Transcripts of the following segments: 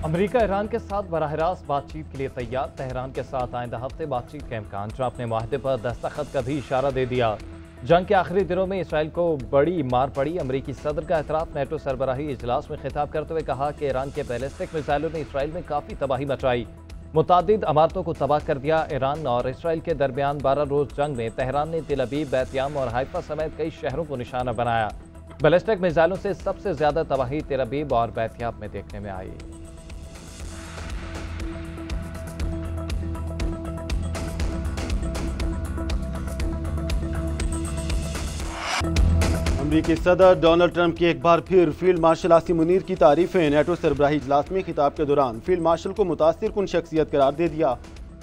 America Iran के साथ बराह-ए-रास्त बातचीत के लिए तैयार। तेहरान के साथ आइंदा हफ्ते बातचीत का इम्कान। ट्रंप ने मुआहदे पर दस्तखत का भी इशारा दे दिया। जंग के आखिरी दिनों में इसराइल को बड़ी मार पड़ी। अमेरिकी सदर का एतराफ़ नेटो सरबराही इजलास में खिताब करते हुए कहा कि ईरान के बैलिस्टिक मिसाइलों ने इसराइल में काफ़ी तबाही मचाई, मुतादिद इमारतों को तबाह कर दिया। ईरान और इसराइल के दरमियान 12 रोज़ जंग में तेहरान ने तेल अवीव, बैतयाम और हाइफा समेत कई शहरों को निशाना बनाया। बैलिस्टिक मिसाइलों से सबसे ज्यादा तबाही तेल अवीव और बैतयाम में देखने में आई। अमरीकी सदर डोनाल्ड ट्रंप की एक बार फिर फील्ड मार्शल आसिम मुनीर की तारीफें। नेटो सरबराही इजलास में खिताब के दौरान फील्ड मार्शल को मुतासिर कुन शख्सियत करार दे दिया।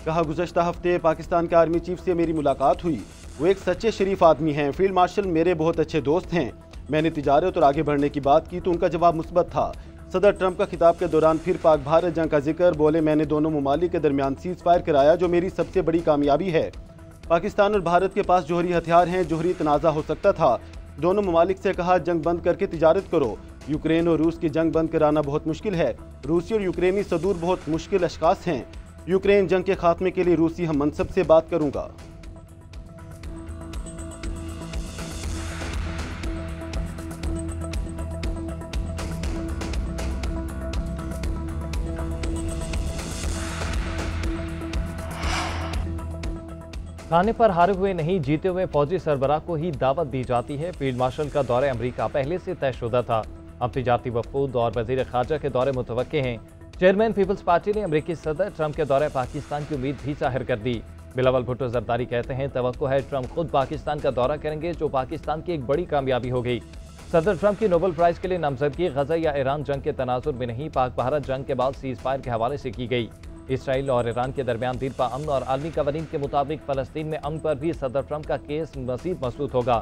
कहा, गुज़श्ता हफ्ते पाकिस्तान के आर्मी चीफ से मेरी मुलाकात हुई। वो एक सच्चे शरीफ आदमी हैं। फील्ड मार्शल मेरे बहुत अच्छे दोस्त हैं। मैंने तिजारत और आगे बढ़ने की बात की तो उनका जवाब मुस्बत था। सदर ट्रंप का खिताब के दौरान फिर पाक भारत जंग का जिक्र। बोले, मैंने दोनों ममालिक के दरमियान सीज फायर कराया जो मेरी सबसे बड़ी कामयाबी है। पाकिस्तान और भारत के पास जोहरी हथियार हैं, जोहरी तनाज़ा हो सकता था। दोनों ममालिक से कहा, जंग बंद करके तिजारत करो। यूक्रेन और रूस की जंग बंद कराना बहुत मुश्किल है। रूसी और यूक्रेनी सदूर बहुत मुश्किल अशखास हैं। यूक्रेन जंग के खात्मे के लिए रूसी हम मनसब से बात करूंगा। खाने पर हारे हुए नहीं, जीते हुए फौजी सरबराह को ही दावत दी जाती है। फील्ड मार्शल का दौरे अमेरिका पहले से तयशुदा था। अब तिजारती वफूद और वजीर खारजा के दौरे मुतवक्के हैं। चेयरमैन पीपल्स पार्टी ने अमेरिकी सदर ट्रंप के दौरे पाकिस्तान की उम्मीद भी जाहिर कर दी। बिलावल भुट्टो जरदारी कहते हैं, तवक्को है ट्रंप खुद पाकिस्तान का दौरा करेंगे, जो पाकिस्तान की एक बड़ी कामयाबी हो गई। सदर ट्रंप की नोबेल प्राइज के लिए नामजदगी गजा या ईरान जंग के तनाजुर में नहीं, पाक भारत जंग के बाद सीज फायर के हवाले से की गई। इसराइल और ईरान के दरमियान दीरपा अमन और आलमी कवानीन के मुताबिक फलस्तीन में अमन पर भी सदर ट्रंप का केस मजीद मजबूत होगा।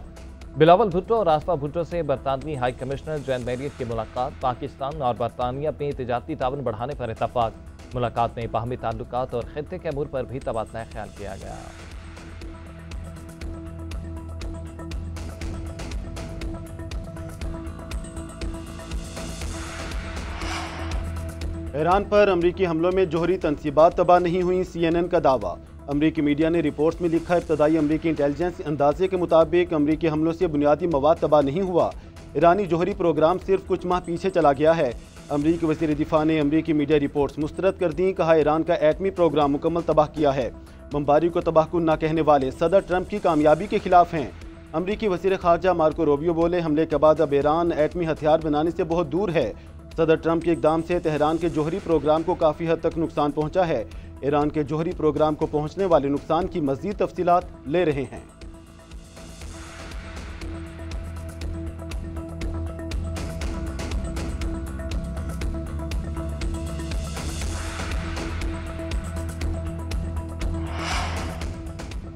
बिलावल भुट्टो और आसफा भुट्टो से बरतानवी हाई कमिश्नर जैन मैरियट की मुलाकात। पाकिस्तान और बरतानिया में तिजारती ताउन बढ़ाने पर इतफाक। मुलाकात में बाहमी ताल्लुकात और खित्ते के अमूर पर भी तबादला ख्याल किया गया। ईरान पर अमरीकी हमलों में जोहरी तनसीबात तबाह नहीं हुई, CNN का दावा। अमरीकी मीडिया ने रिपोर्ट्स में लिखा, इब्तदाई अमरीकी इंटेलिजेंस अंदाजे के मुताबिक अमरीकी हमलों से बुनियादी मवाद तबाह नहीं हुआ। ईरानी जोहरी प्रोग्राम सिर्फ कुछ माह पीछे चला गया है। अमरीकी वज़ीर दिफा ने अमरीकी मीडिया रिपोर्ट्स मुस्तरद कर दी। कहा, ईरान का एटमी प्रोग्राम मुकम्मल तबाह किया है। बमबारी को तबाहकुन न कहने वाले सदर ट्रंप की कामयाबी के खिलाफ हैं। अमरीकी वज़ीर खारजा मार्को रूबियो बोले, हमले के बाद अब ईरान एटमी हथियार बनाने से बहुत दूर है। सदर ट्रंप के इकदाम से तेहरान के जोहरी प्रोग्राम को काफ़ी हद तक नुकसान पहुंचा है। ईरान के जोहरी प्रोग्राम को पहुंचने वाले नुकसान की मज़ीद तफसीलात ले रहे हैं।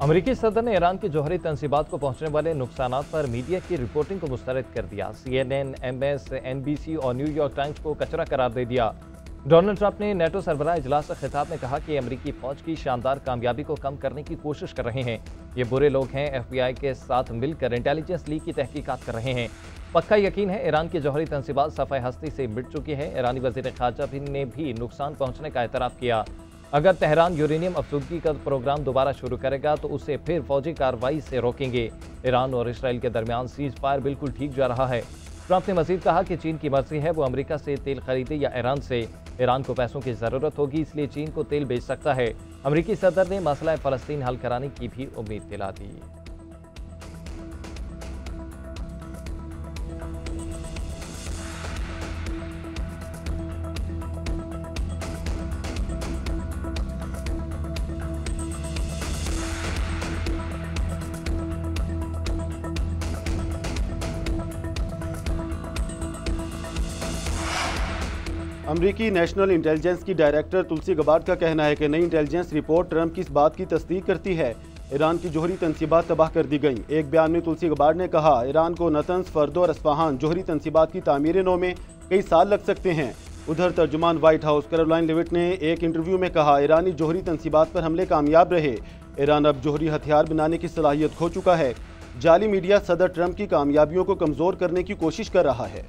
अमरीकी सदर ने ईरान की जोहरी तनसीबात को पहुंचने वाले नुकसानात पर मीडिया की रिपोर्टिंग को मुस्तरद कर दिया। CNN, MS, NBC और न्यूयॉर्क टाइम्स को कचरा करार दे दिया। डोनाल्ड ट्रंप ने नेटो सरबराह इजलास से खिताब में कहा कि अमरीकी फौज की शानदार कामयाबी को कम करने की कोशिश कर रहे हैं। ये बुरे लोग हैं, FBI के साथ मिलकर इंटेलिजेंस लीक की तहकीकात कर रहे हैं। पक्का यकीन है ईरान की जोहरी तनसीबात सफ़ाए हस्ती से मिट चुकी है। ईरानी वज़ीर खारजा ने भी नुकसान पहुँचने का एतराफ़ किया। अगर तेहरान यूरेनियम अफसूदगी का प्रोग्राम दोबारा शुरू करेगा तो उसे फिर फौजी कार्रवाई से रोकेंगे। ईरान और इसराइल के दरमियान सीज फायर बिल्कुल ठीक जा रहा है। ट्रंप ने मजीद कहा कि चीन की मर्जी है वो अमेरिका से तेल खरीदे या ईरान से। ईरान को पैसों की ज़रूरत होगी, इसलिए चीन को तेल बेच सकता है। अमेरिकी सदर ने मसला फ़लस्तीन हल कराने की भी उम्मीद दिला दी। अमरीकी नेशनल इंटेलिजेंस की डायरेक्टर तुलसी गबार्ड का कहना है कि नई इंटेलिजेंस रिपोर्ट ट्रंप की इस बात की तस्दीक करती है, ईरान की जोहरी तनसीबात तबाह कर दी गई। एक बयान में तुलसी गबार्ड ने कहा, ईरान को नतंस, फर्दो और अस्फहान जोहरी तनसीबात की तामीर नौ में कई साल लग सकते हैं। उधर तर्जुमान व्हाइट हाउस कैरोलाइन लेविट ने एक इंटरव्यू में कहा, ईरानी जोहरी तनसीबात पर हमले कामयाब रहे। ईरान अब जोहरी हथियार बनाने की सलाहियत खो चुका है। जाली मीडिया सदर ट्रंप की कामयाबियों को कमज़ोर करने की कोशिश कर रहा है।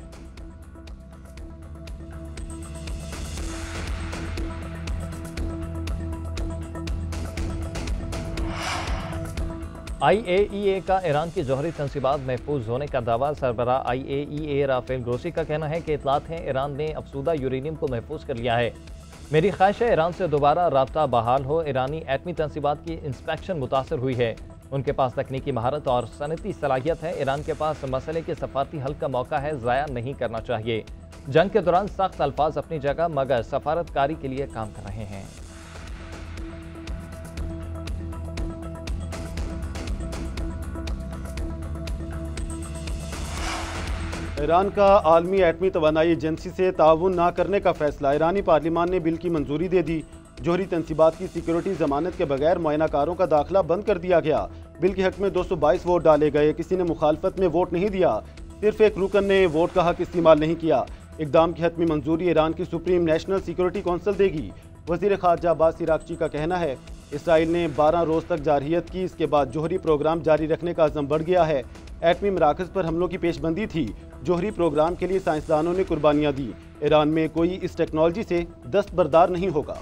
IAEA का ईरान की जौहरी तंसीबात महफूज होने का दावा। सरबराह IAEA राफेल ग्रोसी का कहना है कि इतलात हैं ईरान ने अफसूदा यूरेनियम को महफूज कर लिया है। मेरी ख्वाहिश है ईरान से दोबारा राब्ता बहाल हो। ईरानी एटमी तंसीबात की इंस्पेक्शन मुतासर हुई है। उनके पास तकनीकी महारत और सनती सलाहियत है। ईरान के पास मसले के सफारती हल का मौका है, ज़ाया नहीं करना चाहिए। जंग के दौरान सख्त अल्फाज अपनी जगह, मगर सफारतकारी के लिए काम कर रहे हैं। ईरान का आलमी एटमी तवानाई एजेंसी से ताउन न करने का फैसला। ईरानी पार्लिमान ने बिल की मंजूरी दे दी। जोहरी तंसीबात की सिक्योरिटी जमानत के बगैर मुआयनाकारों का दाखिला बंद कर दिया गया। बिल के हक में 222 वोट डाले गए। किसी ने मुखालफत में वोट नहीं दिया। सिर्फ एक रुकन ने वोट का हक इस्तेमाल नहीं किया। इकदाम की हतमी मंजूरी ईरान की सुप्रीम नेशनल सिक्योरिटी कौंसिल देगी। वज़ीर ख़ारजा अब्बास इराक़ची का कहना है इसराइल ने 12 रोज़ तक जारहियत की। इसके बाद जोहरी प्रोग्राम जारी रखने का अज़म बढ़ गया है। एटमी मराकज़ पर हमलों की पेशबंदी थी। जोहरी प्रोग्राम के लिए साइंसदानों ने कुर्बानियाँ दी। ईरान में कोई इस टेक्नोलॉजी से दस्तबरदार नहीं होगा।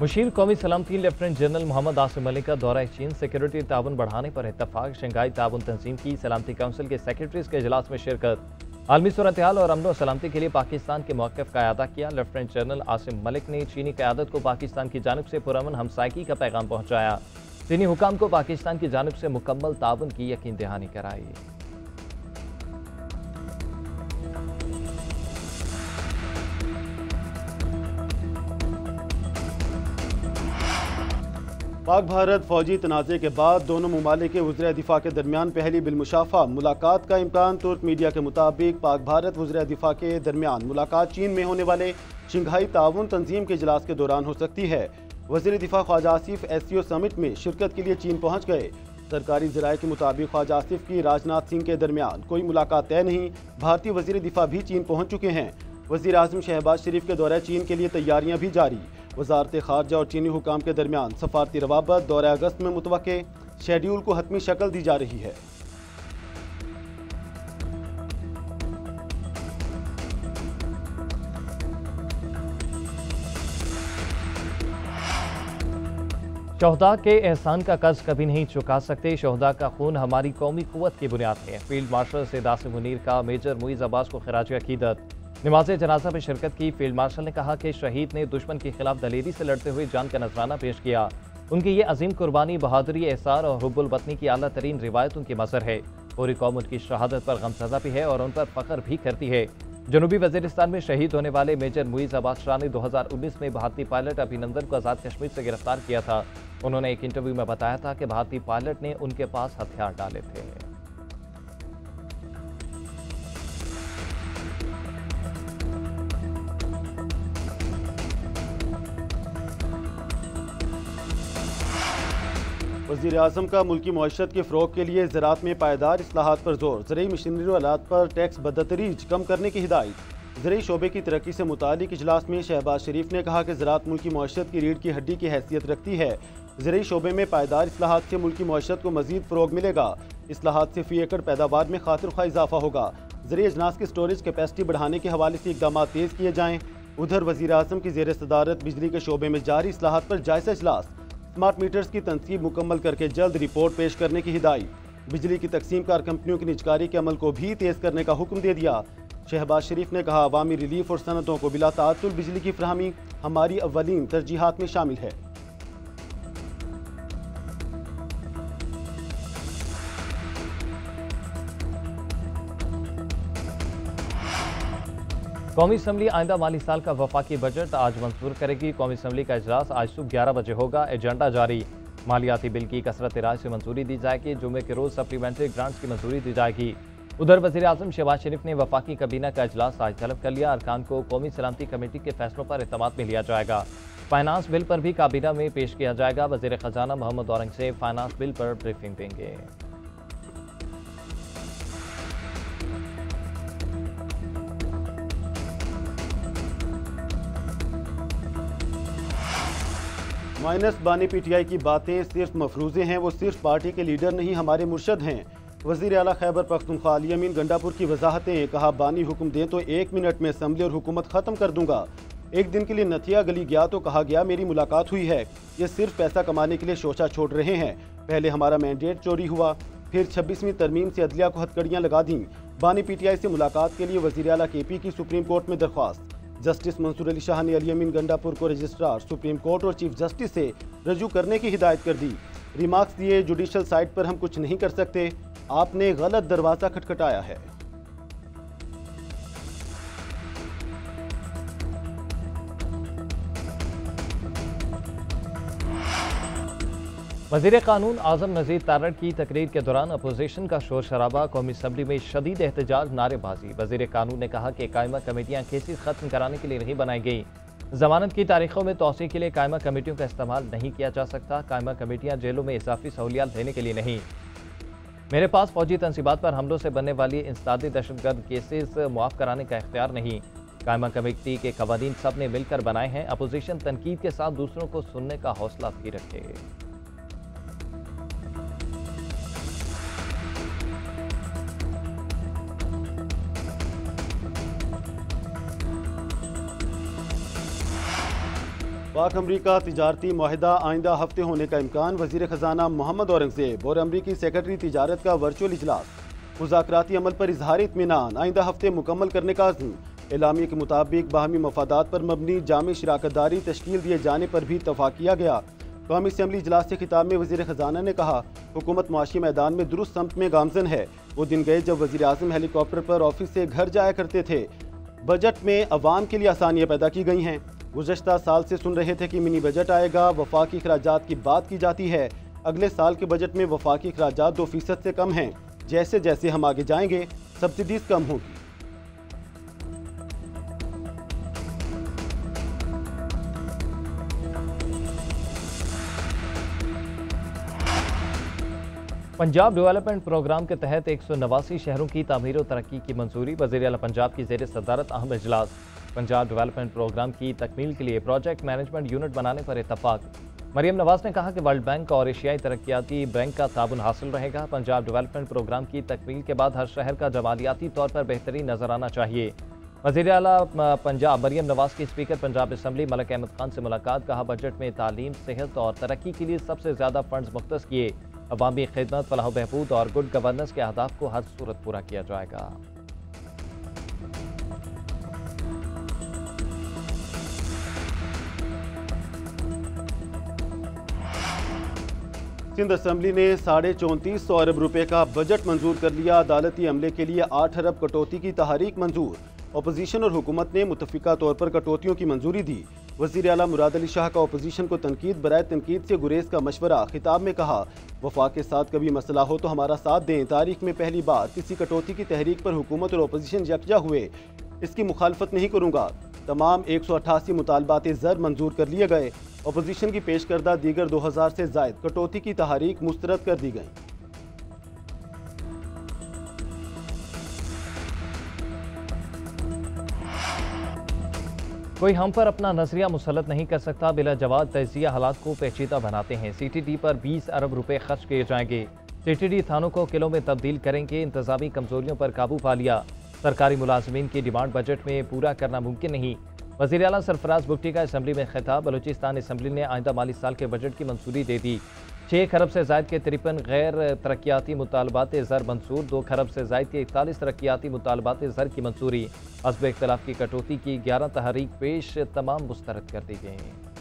मुशीर कौमी सलामती लेफ्टिनेंट जनरल मोहम्मद आसिम मलिक का दौरा चीन। सिक्योरिटी ताउन बढ़ाने पर इत्तफाक। शंघाई ताउन तंजीम की सलामती काउंसिल के सेक्रेटरीज के इजलास में शिरकत। आलमी सूरत-ए-हाल और अमन व सलामती के लिए पाकिस्तान के मौक़िफ़ का अदा किया। लेफ्टिनेंट जनरल आसिम मलिक ने चीनी क़यादत को पाकिस्तान की जानिब से पुरअमन हमसायगी का पैगाम पहुँचाया। चीनी हुकाम को पाकिस्तान की जानिब से मुकम्मल ताउन की यकीन दहानी कराई। पाक भारत फौजी तनाज़े के बाद दोनों ममालिक के वज़ीर दिफा के दरमियान पहली बिलमुशाफा मुलाकात का इम्कान। तुर्क मीडिया के मुताबिक पाक भारत वज़ीर दिफा के दरमियान मुलाकात चीन में होने वाले शंघाई ताउन तंजीम के इजलास के दौरान हो सकती है। वज़ीर दिफा ख्वाजा आसिफ SCO समिट में शिरकत के लिए चीन पहुँच गए। सरकारी ज़राए के मुताबिक ख्वाजा आसिफ की राजनाथ सिंह के दरमियान कोई मुलाकात तय नहीं। भारतीय वज़ीर दिफा भी चीन पहुँच चुके हैं। वज़ीर आज़म शहबाज शरीफ के दौरे चीन के लिए तैयारियाँ भी जारी। वज़ारत ख़ारजा और चीनी हुकाम के दरमियान सफारती रवाबत दौरे अगस्त में मुतवक्के। शेड्यूल को हतमी शक्ल दी जा रही है। शोहदा के एहसान का कर्ज कभी नहीं चुका सकते। शोहदा का खून हमारी कौमी कुव्वत की बुनियाद है। फील्ड मार्शल सैयद आसिम मुनीर का मेजर मुईज़ अब्बास को खिराज अकीदत। नमाज जनाजा में शिरकत की। फील्ड मार्शल ने कहा कि शहीद ने दुश्मन के खिलाफ दलेरी से लड़ते हुए जान का नजराना पेश किया। उनकी ये अजीम कुर्बानी, बहादुरी, एहसार और हुब्बुल वतनी की आला तरीन रिवायत उनकी मज़हर है। पूरी कौम उनकी शहादत पर गमज़दा भी है और उन पर फ़ख्र भी करती है। जनूबी वज़ीरिस्तान में शहीद होने वाले मेजर मुईज़ अब्बास शाह ने 2019 में भारतीय पायलट अभिनंदन को आज़ाद कश्मीर से गिरफ्तार किया था। उन्होंने एक इंटरव्यू में बताया था कि भारतीय पायलट ने उनके पास हथियार डाले थे। वज़ीर आज़म का मुल्की मईशत के फ़रोग़ के लिए ज़राअत में पायदार इस्लाहात पर जोर। ज़रई मशीनरी और आलात पर टैक्स बदतरीज कम करने की हिदायत। ज़रई शोबे की तरक्की से मुतालिक इजलास में शहबाज शरीफ ने कहा कि ज़राअत मुल्की मईशत की रीढ़ की हड्डी की हैसियत रखती है। ज़रई शोबे में पायदार इस्लाहात से मुल्की मईशत को मज़ीद फ़रोग़ मिलेगा। इस्लाहात से फ़ी एकड़ पैदावार में खातिर-ख्वाह इजाफा होगा। ज़रई अजनास की स्टोरेज कैपेसिटी बढ़ाने के हवाले से इक़दाम तेज़ किए जाएँ। उधर वज़ीर आज़म की ज़ेर सदारत बिजली के शोबे में जारी इस्लाहात पर जायज़ा इजलास। स्मार्ट मीटर्स की तनसीब मुकम्मल करके जल्द रिपोर्ट पेश करने की हिदायत। बिजली की तकसीम कार कंपनियों की निजकारी के अमल को भी तेज़ करने का हुक्म दे दिया। शहबाज शरीफ ने कहा अवामी रिलीफ और सनतों को बिला ताअत्तुल बिजली की फरहमी हमारी अव्वलीन तरजीहात में शामिल है। कौमी असम्बली आइंदा माली साल का वफाकी बजट आज मंजूर करेगी। कौमी असम्बली का इजलास आज सुबह 11 बजे होगा। एजेंडा जारी। मालियाती बिल की कसरत राय से मंजूरी दी जाएगी। जुमे के रोज सप्लीमेंट्री ग्रांट्स की मंजूरी दी जाएगी। उधर वज़ीर आज़म शहबाज शरीफ ने वफाकी काबीना का इजलास आज तलब कर लिया। अरकान को कौमी सलामती कमेटी के फैसलों पर एतमाद में लिया जाएगा। फाइनेंस बिल पर भी काबीना में पेश किया जाएगा। वज़ीर खजाना मोहम्मद औरंगज़ेब फाइनेंस बिल पर ब्रीफिंग देंगे। माइनस बानी PTI की बातें सिर्फ मफरूज़े हैं। वो सिर्फ पार्टी के लीडर नहीं, हमारे मुर्शद हैं। वज़ीर आला खैबर पख्तूनख्वा अली अमीन गंडापुर की वजाहतें। कहा, बानी हुक्म दें तो 1 मिनट में असम्बली और हुकूमत ख़त्म कर दूंगा। एक दिन के लिए नथिया गली गया तो कहा गया मेरी मुलाकात हुई है। ये सिर्फ पैसा कमाने के लिए शोशा छोड़ रहे हैं। पहले हमारा मैंडेट चोरी हुआ, फिर 26वीं तरमीम से अदलिया को हथकड़ियाँ लगा दी। बानी PTI से मुलाकात के लिए वज़ीर आला KP की सुप्रीम कोर्ट में दरख्वास्त। जस्टिस मंसूर अली शाह ने अली अमीन गंडापुर को रजिस्ट्रार, सुप्रीम कोर्ट और चीफ जस्टिस से रजू करने की हिदायत कर दी। रिमार्क्स दिए, जुडिशल साइट पर हम कुछ नहीं कर सकते, आपने गलत दरवाज़ा खटखटाया है। वज़ीर कानून आज़म नज़ीर तारड़ की तकरीर के दौरान अपोजिशन का शोर शराबा, कौमी असम्बली में शदीद एहतजाज, नारेबाजी। वज़ीर कानून ने कहा कि कायमा कमेटियाँ केसेस ख़त्म कराने के लिए नहीं बनाई गई। जमानत की तारीखों में तोसी के लिए कायमा कमेटियों का इस्तेमाल नहीं किया जा सकता। कायमा कमेटियाँ जेलों में इजाफी सहूलियात देने के लिए नहीं। मेरे पास फौजी तनसीबात पर हमलों से बनने वाली इंसदादी दहशतगर्द केसेस मुआफ़ कराने का इख्तियार नहीं। कायमा कमेटी के कवानीन सब ने मिलकर बनाए हैं। अपोजिशन तनकीद के साथ दूसरों को सुनने का हौसला भी रखे। पाक अमरीका तिजारती मुआहिदा आइंदा हफ्ते होने का इम्कान। वज़ीर ख़जाना मोहम्मद औरंगज़ेब और अमरीकी सेक्रेटरी तिजारत का वर्चुअल इजलास। मुज़ाकराती अमल पर इजहार इत्मीनान, आइंदा हफ्ते मुकम्मल करने का अज़्म। एलामिया के मुताबिक बाहमी मफादात पर मबनी जामी शराकतदारी तश्कील दिए जाने पर भी इत्तफाक किया गया। कौमी असम्बली इजलास से खिताब में वज़ीर ख़जाना ने कहा, हुकूमत मुआशी मैदान में दुरुस्त सम्त में गामजन है। वो दिन गए जब वज़ीर आज़म हेलीकॉप्टर पर ऑफिस से घर जाया करते थे। बजट में अवाम के लिए आसानियाँ पैदा की गई हैं। गुज़श्ता साल से सुन रहे थे कि मिनी बजट आएगा, वफाकी अखराजात की बात की जाती है। अगले साल के बजट में वफाकी अखराजात 2% से कम हैं। जैसे जैसे हम आगे जाएंगे सब्सिडीज कम होगी। पंजाब डेवलपमेंट प्रोग्राम के तहत 189 शहरों की तामीर और तरक्की की मंजूरी। वज़ीर आला पंजाब की ज़ेर सदारत अहम इजलास। पंजाब डेवलपमेंट प्रोग्राम की तकमील के लिए प्रोजेक्ट मैनेजमेंट यूनिट बनाने पर इत्तफाक। मरियम नवाज ने कहा कि वर्ल्ड बैंक और एशियाई तरक्याती बैंक का ताबन हासिल रहेगा। पंजाब डेवलपमेंट प्रोग्राम की तकमील के बाद हर शहर का जमालियाती तौर पर बेहतरीन नजर आना चाहिए। वज़ीर आला पंजाब मरियम नवाज की स्पीकर पंजाब असम्बली मलिक अहमद खान से मुलाकात। कहा, बजट में तालीम, सेहत और तरक्की के लिए सबसे ज़्यादा फंड्स मुख्तस किए। अवामी खिदमत, फलाह बहबूद और गुड गवर्नेंस के अहदाफ को हर सूरत पूरा किया जाएगा। सिंध असम्बली ने 34.5 अरब रुपए का बजट मंजूर कर लिया। अदालती अमले के लिए 8 अरब कटौती की तहरीक मंजूर। अपोजिशन और हुकूमत ने मुतफिका तौर पर कटौतियों की मंजूरी दी। वज़ीर आला मुराद अली शाह का अपोजिशन को तनकीद बराए तनकीद से गुरेज का मशवरा। खिताब में कहा, वफाक के साथ कभी मसला हो तो हमारा साथ दें। तारीख में पहली बार किसी कटौती की तहरीक पर हुकूमत और अपोजिशन यकजा हुए। इसकी मुखालफत नहीं करूँगा। तमाम 188 मुतालबात ज़र मंजूर कर लिए गए। अपोजिशन की पेश करदा दीगर 2000 से जायद कटौती की तहरीक मुस्तरद कर दी गई। कोई हम पर अपना नजरिया मुसलत नहीं कर सकता। बिला जवाब तजिया हालात को पेचीदा बनाते हैं। CTD पर 20 अरब रुपए खर्च किए जाएंगे। CTD थानों को किलों में तब्दील करेंगे। इंतजामी कमजोरियों पर काबू पा लिया। सरकारी मुलाजमीन की डिमांड बजट में पूरा करना मुमकिन नहीं। वज़ीर आला सरफराज बुगटी का असम्बली में खिताब। बलूचिस्तान असम्बली ने आइंदा माली साल के बजट की मंजूरी दे दी। 6 खरब से जायद के 53 गैर तरक्याती मुतालबात ज़र मंसूर। 2 खरब से जायद के 41 तरक्याती मुतालबात ज़र की मंजूरी। हस्ब इख्तलाफ की कटौती की 11 तहरीक पेश, तमाम मुस्तरद कर दी गई।